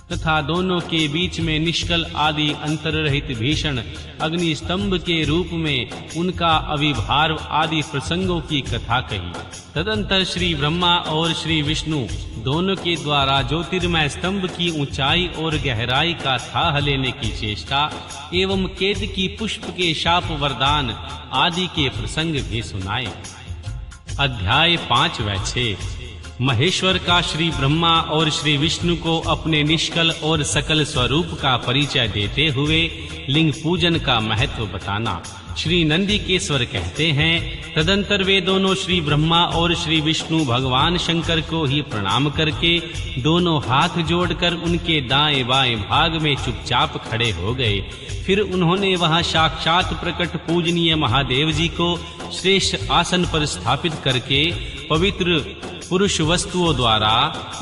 तथा दोनों के बीच में निष्कल आदि अंतर रहित भीषण अग्नि स्तंभ के रूप में उनका अविभार आदि प्रसंगों की कथा कही। तदंतर श्री ब्रह्मा और श्री विष्णु दोनों के द्वारा ज्योतिर्मय स्तंभ की ऊंचाई और गहराई का थाह लेने की चेष्टा एवं केतकी पुष्प के शाप वरदान आदि के प्रसंग भी सुनाए। अध्याय 5 व 6। महेश्वर का श्री ब्रह्मा और श्री विष्णु को अपने निष्कल और सकल स्वरूप का परिचय देते हुए लिंग पूजन का महत्व बताना। श्री नंदिकेश्वर कहते हैं, तदंतर वे दोनों श्री ब्रह्मा और श्री विष्णु भगवान शंकर को ही प्रणाम करके दोनों हाथ जोड़कर उनके दाएं बाएं भाग में चुपचाप खड़े हो गए। फिर उन्होंने वहां साक्षात प्रकट पूजनीय महादेव जी को श्रेष्ठ आसन पर स्थापित करके पवित्र पुरुष वस्तुओं द्वारा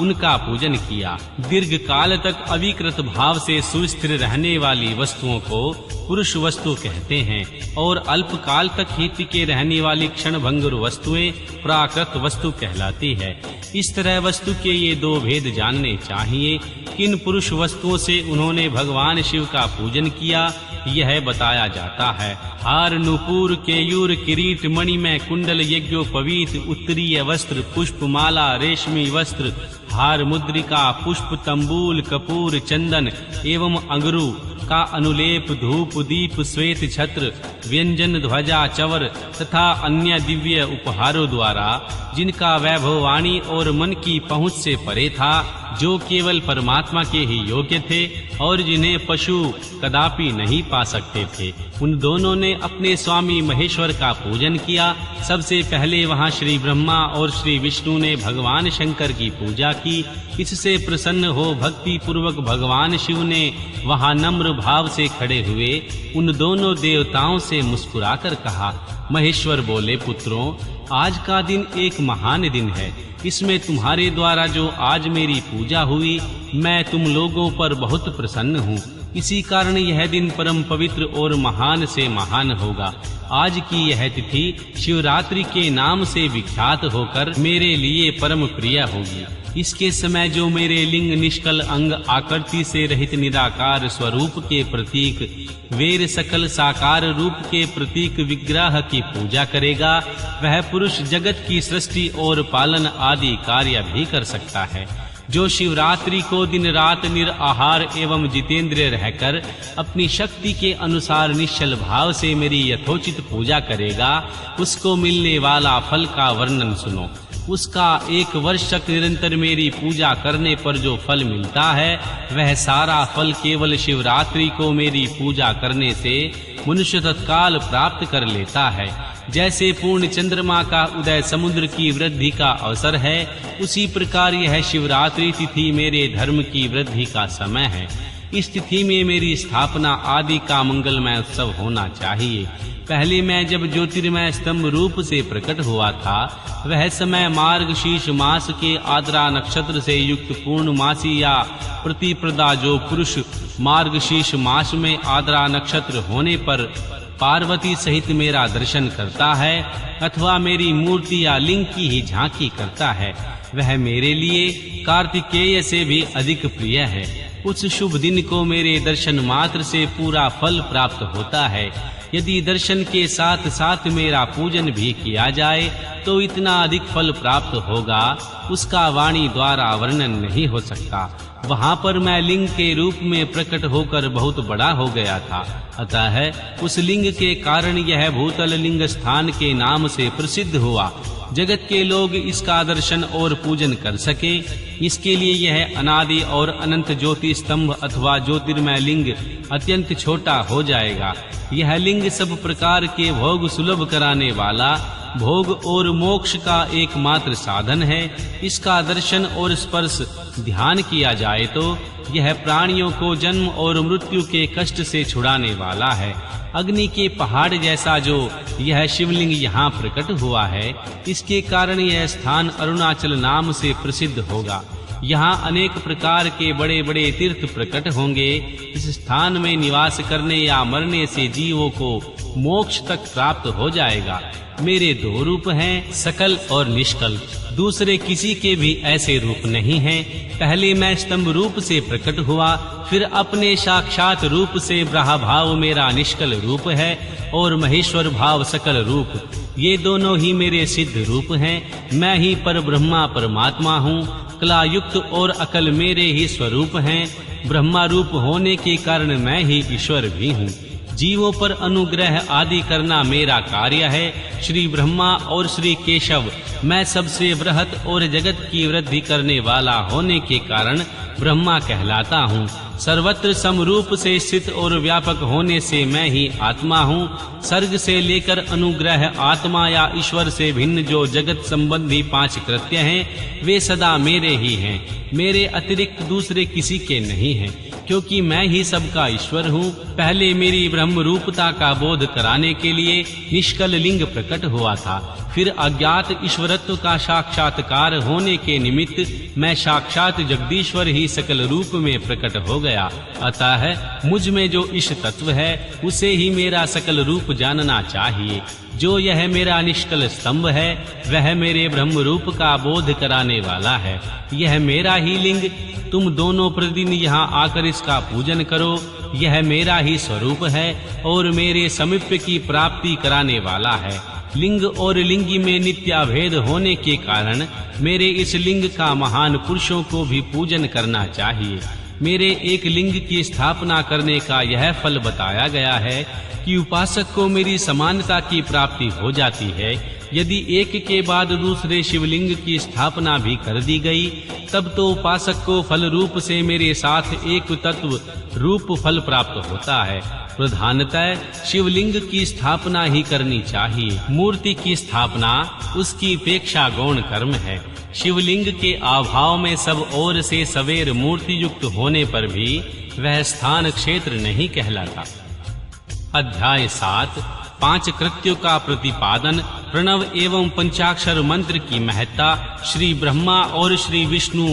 उनका पूजन किया। दीर्घ काल तक अविकृत भाव से सुस्थिर रहने वाली वस्तुओं को पुरुष वस्तु कहते हैं और अल्प काल तक ही टिके रहने वाली क्षण भंगुर वस्तुएं प्राकृत वस्तु कहलाती है। इस तरह वस्तु के ये दो भेद जानने चाहिए। किन पुरुष वस्तुओं से उन्होंने भगवान शिव का पूजन किया यह बताया जाता है। हार नुपुर केयूर किरीट मणिमय कुंडल यज्ञोपवीत उत्तरीय वस्त्र पुष्प माला रेशमी वस्त्र हार मुद्रिका पुष्प तंबूल कपूर चंदन एवं अंगरू का अनुलेप धूप दीप श्वेत छत्र व्यंजन ध्वजा चवर तथा अन्य दिव्य उपहारों द्वारा जिनका वैभव वाणी और मन की पहुंच से परे था, जो केवल परमात्मा के ही योग्य थे और जिन्हें पशु कदापि नहीं पा सकते थे, उन दोनों ने अपने स्वामी महेश्वर का पूजन किया। सबसे पहले वहां श्री ब्रह्मा और श्री विष्णु ने भगवान शंकर की पूजा की। इससे प्रसन्न हो भक्ति पूर्वक भगवान शिव ने वहां नम्र भाव से खड़े हुए उन दोनों देवताओं से मुस्कुराकर कहा, महेश्वर बोले, पुत्रों, आज का दिन एक महान दिन है। इसमें तुम्हारे द्वारा जो आज मेरी पूजा हुई, मैं तुम लोगों पर बहुत प्रसन्न हूँ। इसी कारण यह दिन परम पवित्र और महान से महान होगा। आज की यह तिथि शिवरात्रि के नाम से विख्यात होकर मेरे लिए परम प्रिय होगी। इसके समय जो मेरे लिंग निष्कल अंग आकृति से रहित निराकार स्वरूप के प्रतीक वेर सकल साकार रूप के प्रतीक विग्रह की पूजा करेगा, वह पुरुष जगत की सृष्टि और पालन आदि कार्य भी कर सकता है। जो शिवरात्रि को दिन रात निराहार एवं जितेंद्रिय रहकर अपनी शक्ति के अनुसार निश्चल भाव से मेरी यथोचित पूजा करेगा, उसको मिलने वाला फल का वर्णन सुनो। उसका 1 वर्ष तक निरंतर मेरी पूजा करने पर जो फल मिलता है, वह सारा फल केवल शिवरात्रि को मेरी पूजा करने से मनुष्य तत्काल प्राप्त कर लेता है। जैसे पूर्ण चंद्रमा का उदय समुद्र की वृद्धि का अवसर है, उसी प्रकार यह शिवरात्रि तिथि मेरे धर्म की वृद्धि का समय है। इस तिथि में मेरी स्थापना आदि का मंगलमय उत्सव होना चाहिए। पहले मैं जब ज्योतिर्मय स्तंभ रूप से प्रकट हुआ था, वह समय मार्गशीर्ष मास के आद्रा नक्षत्र से युक्त पूर्णमासी या प्रतिप्रदा जो पुरुष मार्गशीर्ष मास में आद्रा नक्षत्र होने पर पार्वती सहित मेरा दर्शन करता है अथवा मेरी मूर्ति या लिंग की ही झांकी करता है, वह मेरे लिए कार्तिकेय से भी अधिक प्रिय है। उस शुभ दिन को मेरे दर्शन मात्र से पूरा फल प्राप्त होता है। यदि दर्शन के साथ साथ मेरा पूजन भी किया जाए तो इतना अधिक फल प्राप्त होगा, उसका वाणी द्वारा वर्णन नहीं हो सकता। वहां पर मैं लिंग के रूप में प्रकट होकर बहुत बड़ा हो गया था, अतः उस लिंग के कारण यह भूतल लिंग स्थान के नाम से प्रसिद्ध हुआ। जगत के लोग इसका दर्शन और पूजन कर सके, इसके लिए यह अनादि और अनंत ज्योति स्तंभ अथवा ज्योतिर्मय लिंग अत्यंत छोटा हो जाएगा। यह लिंग सब प्रकार के भोग सुलभ कराने वाला, भोग और मोक्ष का एकमात्र साधन है। इसका दर्शन और स्पर्श ध्यान किया जाए तो यह प्राणियों को जन्म और मृत्यु के कष्ट से छुड़ाने वाला है। अग्नि के पहाड़ जैसा जो यह शिवलिंग यहाँ प्रकट हुआ है, इसके कारण यह स्थान अरुणाचल नाम से प्रसिद्ध होगा। यहाँ अनेक प्रकार के बड़े बड़े तीर्थ प्रकट होंगे। इस स्थान में निवास करने या मरने से जीवों को मोक्ष तक प्राप्त हो जाएगा। मेरे दो रूप हैं, सकल और निष्कल। दूसरे किसी के भी ऐसे रूप नहीं हैं। पहले मैं स्तंभ रूप से प्रकट हुआ, फिर अपने साक्षात रूप से ब्रह्मभाव मेरा निष्कल रूप है और महेश्वर भाव सकल रूप। ये दोनों ही मेरे सिद्ध रूप हैं। मैं ही परब्रह्मा परमात्मा हूँ। कला युक्त और अकल मेरे ही स्वरूप हैं। ब्रह्मा रूप होने के कारण मैं ही ईश्वर भी हूँ। जीवों पर अनुग्रह आदि करना मेरा कार्य है। श्री ब्रह्मा और श्री केशव, मैं सबसे बृहत और जगत की वृद्धि करने वाला होने के कारण ब्रह्मा कहलाता हूँ। सर्वत्र समरूप से स्थित और व्यापक होने से मैं ही आत्मा हूँ। सर्ग से लेकर अनुग्रह, आत्मा या ईश्वर से भिन्न जो जगत संबंधी 5 कृत्य हैं, वे सदा मेरे ही हैं। मेरे अतिरिक्त दूसरे किसी के नहीं हैं, क्योंकि मैं ही सबका ईश्वर हूँ। पहले मेरी ब्रह्म रूपता का बोध कराने के लिए निष्कल लिंग प्रकट हुआ था। फिर अज्ञात ईश्वरत्व का साक्षात्कार होने के निमित्त मैं साक्षात जगदीश्वर ही सकल रूप में प्रकट हो गया। अतः मुझ में जो ईश तत्व है, उसे ही मेरा सकल रूप जानना चाहिए। जो यह मेरा निष्कल स्तंभ है, वह मेरे ब्रह्म रूप का बोध कराने वाला है। यह मेरा ही लिंग, तुम दोनों प्रतिदिन यहाँ आकर इसका पूजन करो। यह मेरा ही स्वरूप है और मेरे समीप्य की प्राप्ति कराने वाला है। लिंग और लिंगी में नित्याभेद होने के कारण मेरे इस लिंग का महान पुरुषों को भी पूजन करना चाहिए। मेरे एक लिंग की स्थापना करने का यह फल बताया गया है कि उपासक को मेरी समानता की प्राप्ति हो जाती है। यदि एक के बाद दूसरे शिवलिंग की स्थापना भी कर दी गई, तब तो उपासक को फल रूप से मेरे साथ एक तत्व रूप फल प्राप्त होता है। प्रधानतः शिवलिंग की स्थापना ही करनी चाहिए। मूर्ति की स्थापना उसकी अपेक्षा गौण कर्म है। शिवलिंग के अभाव में सब ओर से सवेर मूर्ति युक्त होने पर भी वह स्थान क्षेत्र नहीं कहलाता। अध्याय 7 5 कृत्यों का प्रतिपादन, प्रणव एवं पंचाक्षर मंत्र की महत्ता, श्री ब्रह्मा और श्री विष्णु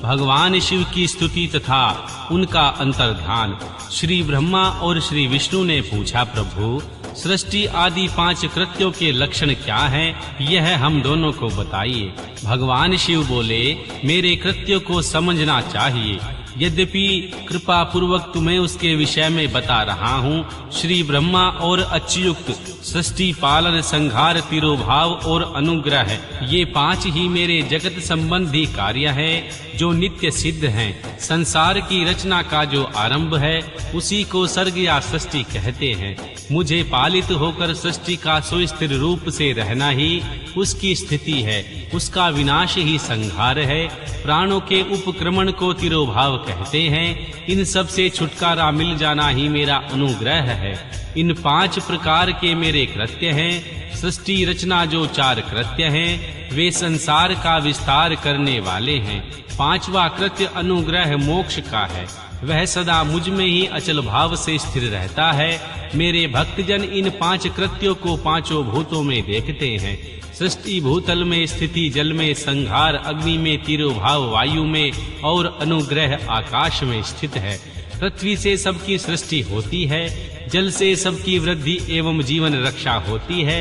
भगवान शिव की स्तुति तथा उनका अंतर्ध्यान। श्री ब्रह्मा और श्री विष्णु ने पूछा, प्रभु, सृष्टि आदि 5 कृत्यों के लक्षण क्या हैं? यह हम दोनों को बताइए। भगवान शिव बोले, मेरे कृत्यों को समझना चाहिए। यद्यपि कृपा पूर्वक तुम्हें उसके विषय में बता रहा हूँ। श्री ब्रह्मा और अच्युत, सृष्टि, पालन, संहार, तिरोभाव और अनुग्रह, ये 5 ही मेरे जगत संबंधी कार्य है जो नित्य सिद्ध हैं। संसार की रचना का जो आरंभ है, उसी को सर्ग या सृष्टि कहते हैं। मुझे पालित होकर सृष्टि का सुस्थिर रूप से रहना ही उसकी स्थिति है। उसका विनाश ही संहार है। प्राणों के उपक्रमण को तिरोभाव कहते हैं। इन सब से छुटकारा मिल जाना ही मेरा अनुग्रह है। इन 5 प्रकार के मेरे कृत्य हैं। सृष्टि रचना जो 4 कृत्य हैं, वे संसार का विस्तार करने वाले हैं। 5वां कृत्य अनुग्रह मोक्ष का है। वह सदा मुझ में ही अचल भाव से स्थिर रहता है। मेरे भक्तजन इन 5 कृत्यों को 5 भूतों में देखते हैं। सृष्टि भूतल में, स्थिति जल में, संहार अग्नि में, तिरोभाव वायु में और अनुग्रह आकाश में स्थित है। पृथ्वी से सबकी सृष्टि होती है। जल से सबकी वृद्धि एवं जीवन रक्षा होती है।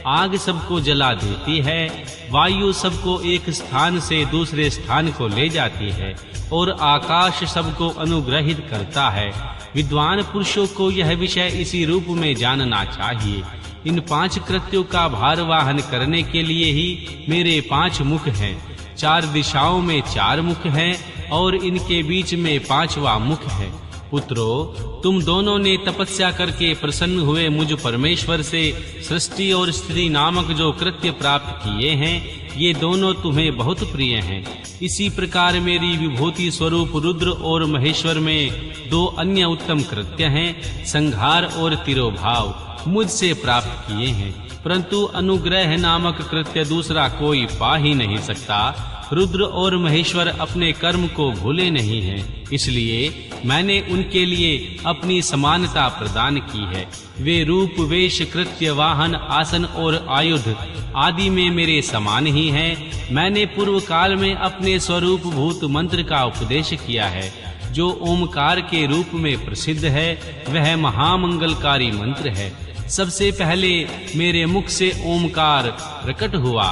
आग सबको जला देती है। वायु सबको एक स्थान से दूसरे स्थान को ले जाती है और आकाश सबको अनुग्रहित करता है। विद्वान पुरुषों को यह विषय इसी रूप में जानना चाहिए। इन 5 कृत्यों का भारवाहन करने के लिए ही मेरे 5 मुख हैं। 4 दिशाओं में 4 मुख हैं और इनके बीच में 5वां मुख है। पुत्रों, तुम दोनों ने तपस्या करके प्रसन्न हुए मुझ परमेश्वर से सृष्टि और स्थिति नामक जो कृत्य प्राप्त किए हैं, ये दोनों तुम्हें बहुत प्रिय हैं। इसी प्रकार मेरी विभूति स्वरूप रुद्र और महेश्वर में 2 अन्य उत्तम कृत्य हैं, संहार और तिरोभाव, मुझसे प्राप्त किए हैं। परंतु अनुग्रह नामक कृत्य दूसरा कोई पा ही नहीं सकता। रुद्र और महेश्वर अपने कर्म को भूले नहीं हैं, इसलिए मैंने उनके लिए अपनी समानता प्रदान की है। वे रूप, वेश, कृत्य, वाहन, आसन और आयुध आदि में मेरे समान ही हैं। मैंने पूर्व काल में अपने स्वरूप भूत मंत्र का उपदेश किया है, जो ओमकार के रूप में प्रसिद्ध है। वह महामंगलकारी मंत्र है। सबसे पहले मेरे मुख से ओमकार प्रकट हुआ,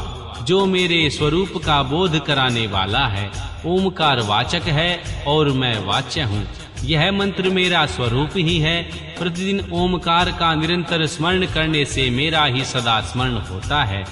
जो मेरे स्वरूप का बोध कराने वाला है। ओमकार वाचक है और मैं वाच्य हूँ। यह मंत्र मेरा स्वरूप ही है। प्रतिदिन ओमकार का निरंतर स्मरण करने से मेरा ही सदा स्मरण होता है।